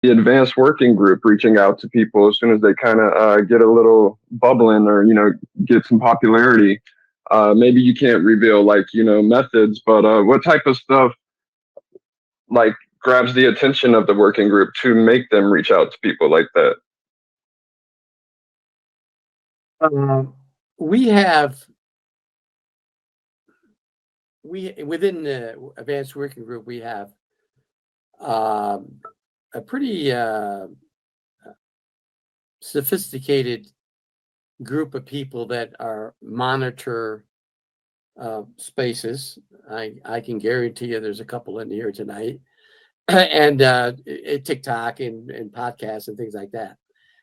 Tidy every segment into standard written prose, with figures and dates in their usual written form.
the advanced working group reaching out to people as soon as they kind of get a little bubbling or get some popularity. Maybe you can't reveal like methods, but what type of stuff like grabs the attention of the working group to make them reach out to people like that? Um, we have we within the advanced working group we have um, a pretty sophisticated group of people that are monitor spaces. I can guarantee you there's a couple in here tonight, and TikTok and podcasts and things like that.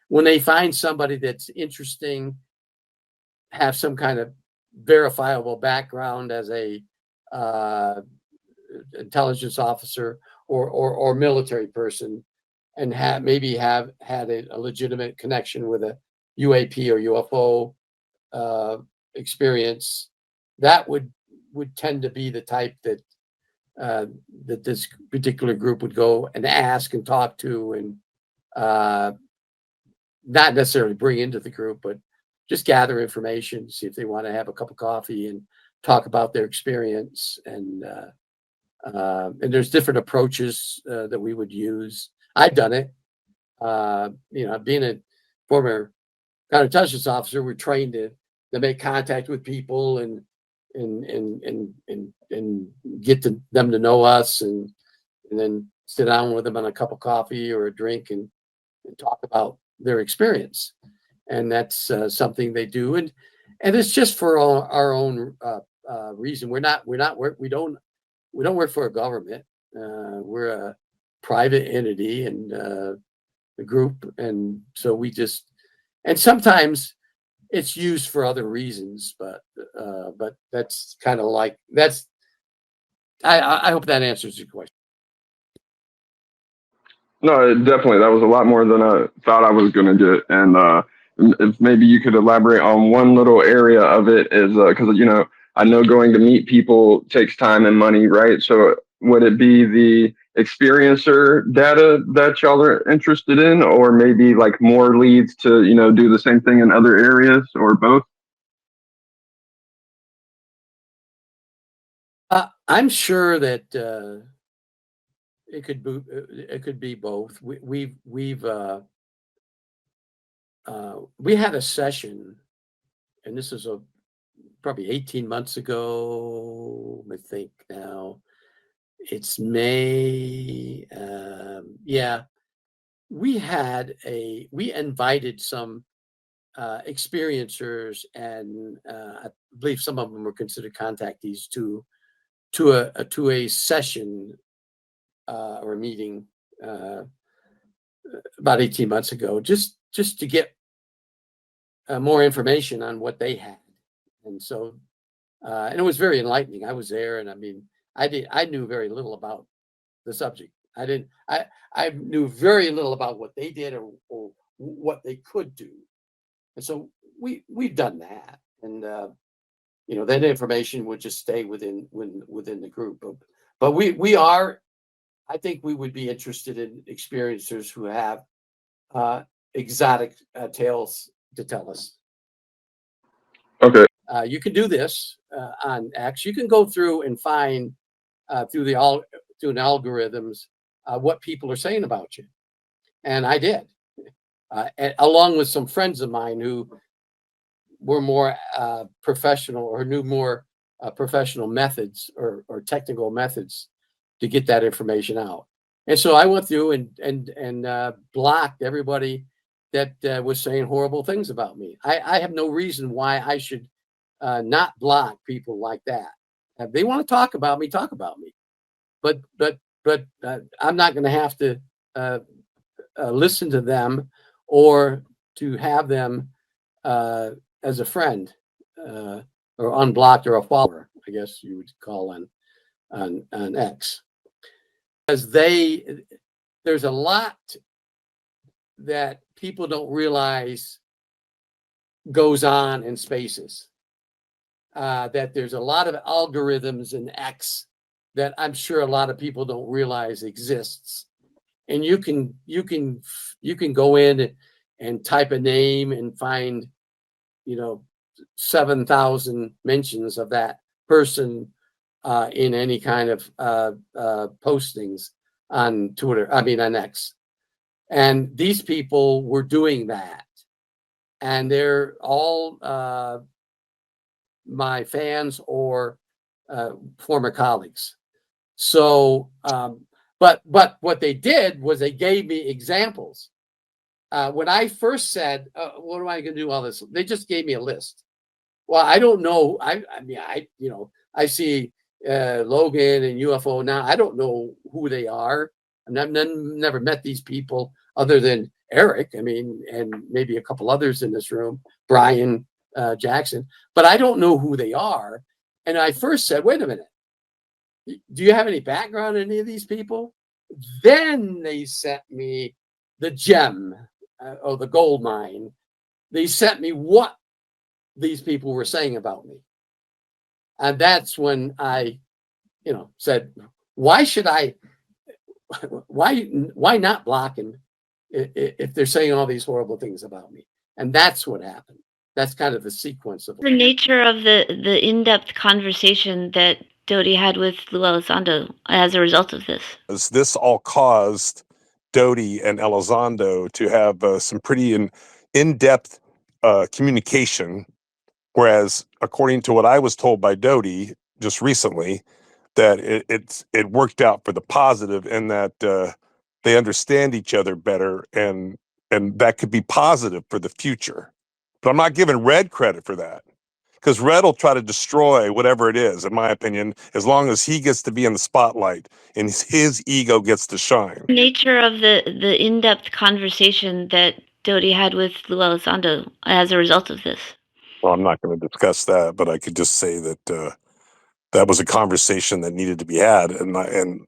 When they find somebody that's interesting, have some kind of verifiable background as a uh, intelligence officer or military person, and have had a legitimate connection with a UAP or UFO uh, experience, that would tend to be the type uh, that this particular group would go and ask and talk to, and uh, not necessarily bring into the group, but just gather information, see if they want to have a cup of coffee and talk about their experience. And there's different approaches that we would use. I've done it. Being a former counterintelligence officer, we're trained to make contact with people and get them to know us, and then sit down with them on a cup of coffee or a drink and talk about their experience. And that's something they do, and it's just for our own reason. We don't work for a government. We're a private entity and a group, and so we just, and sometimes it's used for other reasons, but that's kind of like that's. I hope that answers your question. No, definitely. That was a lot more than I thought I was going to get. And if maybe you could elaborate on one little area of it, is because, I know going to meet people takes time and money, right? So would it be the experiencer data that y'all are interested in, or maybe like more leads to, do the same thing in other areas, or both? I'm sure that it could be both. We had a session, and this is a probably 18 months ago. I think now it's May. Yeah, we invited some experiencers, and I believe some of them were considered contactees to a session or a meeting uh, about 18 months ago, just to get more information on what they had. And so, and it was very enlightening. I was there, and I mean, I knew very little about the subject. I knew very little about what they did or what they could do. And so we've done that, and that information would just stay within the group. But we are. I think we would be interested in experiencers who have uh, exotic tales to tell us. Okay. You can do this on X. You can go through and find through through the algorithms what people are saying about you, and I did, along with some friends of mine who were more professional or knew more professional methods or technical methods to get that information out. And so I went through and blocked everybody that was saying horrible things about me. I have no reason why I should not block people like that. If they want to talk about me, talk about me. But I'm not going to have to uh, listen to them or to have them uh, as a friend uh, or unblocked or a follower, I guess you would call on X, because there's a lot that people don't realize goes on in spaces. That there's a lot of algorithms in X that I'm sure a lot of people don't realize exists. and you can go in and type a name and find, 7,000 mentions of that person in any kind of postings on Twitter. I mean, on X. And these people were doing that, and they're all my fans or former colleagues. So, but what they did was they gave me examples. When I first said, "What am I going to do all this?" They just gave me a list. Well, I don't know. I mean, I see Logan and UFO now. I don't know who they are. I've never met these people other than Eric. I mean, and maybe a couple others in this room, Brian Jackson. But I don't know who they are. And I first said, "Wait a minute. Do you have any background on any of these people?" Then they sent me the gem or the gold mine. They sent me what these people were saying about me. And that's when I, said, why should I, why not block them if they're saying all these horrible things about me? And that's what happened. That's kind of the sequence of the nature of the in-depth conversation that Doty had with Lou Elizondo as a result of this. This all caused Doty and Elizondo to have some pretty in-depth communication, whereas according to what I was told by Doty just recently, that it worked out for the positive in that they understand each other better, and that could be positive for the future. But I'm not giving Red credit for that, because Red will try to destroy whatever it is, in my opinion, as long as he gets to be in the spotlight and his ego gets to shine. The nature of the in-depth conversation that Doty had with Lou Elizondo as a result of this. Well, I'm not going to discuss that, but I could just say that that was a conversation that needed to be had, and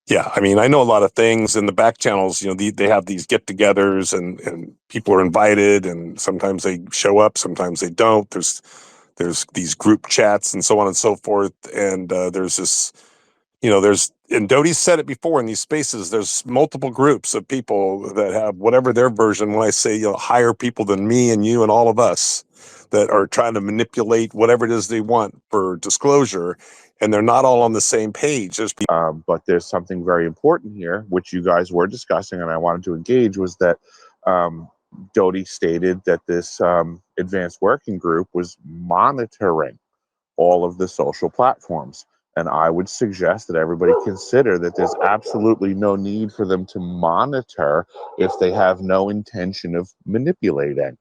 yeah, I mean, I know a lot of things in the back channels. They have these get-togethers, and people are invited, and sometimes they show up, sometimes they don't. There's these group chats and so on and so forth, and there's this, and Doty said it before in these spaces. There's multiple groups of people that have whatever their version. When I say higher people than me and you and all of us, that are trying to manipulate whatever it is they want for disclosure. And they're not all on the same page. But there's something very important here, which you guys were discussing, and I wanted to engage, was that Doty stated that this advanced working group was monitoring all of the social platforms. And I would suggest that everybody consider that there's absolutely no need for them to monitor if they have no intention of manipulating.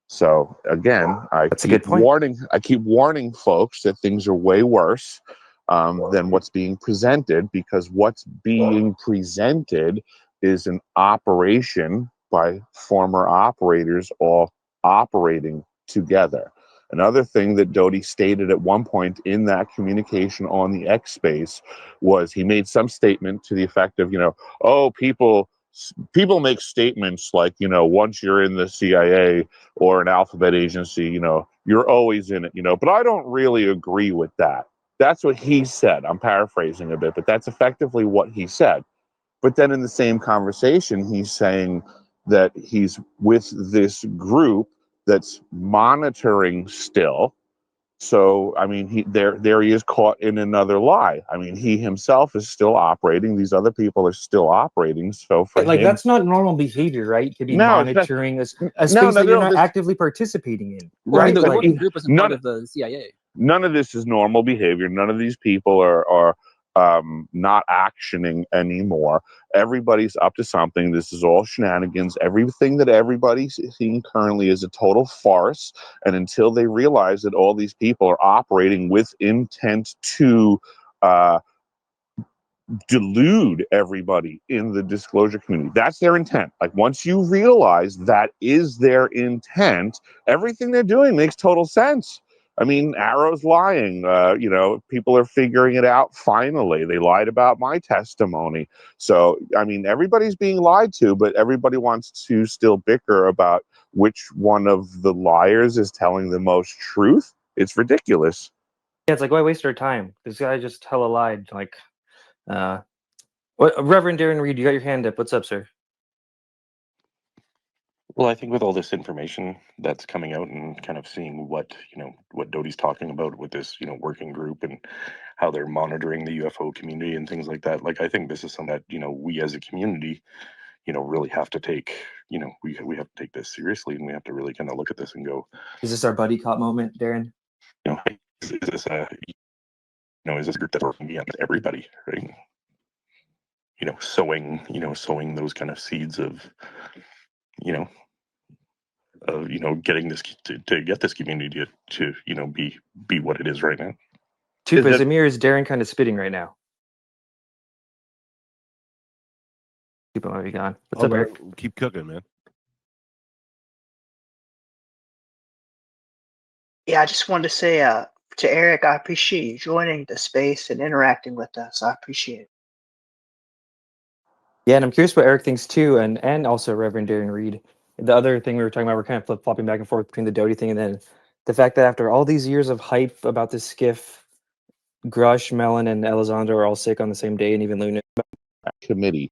So again, I keep warning folks that things are way worse than what's being presented, because what's being presented is an operation by former operators all operating together. Another thing that Doty stated at one point in that communication on the X space was he made some statement to the effect of, oh, people make statements like, once you're in the CIA or an alphabet agency, you're always in it, but I don't really agree with that. That's what he said. I'm paraphrasing a bit, but that's effectively what he said. But then in the same conversation, he's saying that he's with this group that's monitoring still. So, I mean, there he is caught in another lie. I mean, he himself is still operating. These other people are still operating. So for him, that's not normal behavior, right? To be monitoring a space that you're not actively participating in. Right. The working group is part of the CIA. None of this is normal behavior. None of these people are not actioning anymore. Everybody's up to something. This is all shenanigans. Everything that everybody's seeing currently is a total farce. And until they realize that all these people are operating with intent to delude everybody in the disclosure community, that's their intent. Like, once you realize that is their intent, everything they're doing makes total sense. I mean, Arrow's lying. People are figuring it out finally. They lied about my testimony. So, I mean, everybody's being lied to, but everybody wants to still bicker about which one of the liars is telling the most truth. It's ridiculous. Yeah, it's like, why waste our time? This guy just hella lied. Like, What, Reverend Darren Reed, you got your hand up. What's up, sir? Well, I think with all this information that's coming out and kind of seeing what, what Doty's talking about with this, working group and how they're monitoring the UFO community and things like that, like, I think this is something that, we as a community, really have to take, we have to take this seriously, and we have to really kind of look at this and go, Is this our buddy cop moment, Darren? is this is this a group that's working against everybody, right? Sowing those kind of seeds of, getting this to get this community to be what it is right now. Tupas, Amir, is Darren kind of spitting right now? Tupa might be gone. What's up, Eric? Keep cooking, man. Yeah, I just wanted to say to Eric, I appreciate you joining the space and interacting with us. I appreciate it. Yeah, and I'm curious what Eric thinks too, and also Reverend Darren Reed. The other thing we were talking about, we're kind of flip-flopping back and forth between the Doty thing and then the fact that after all these years of hype about this skiff, Grush, Mellon, and Elizondo are all sick on the same day, and even Luna. Committee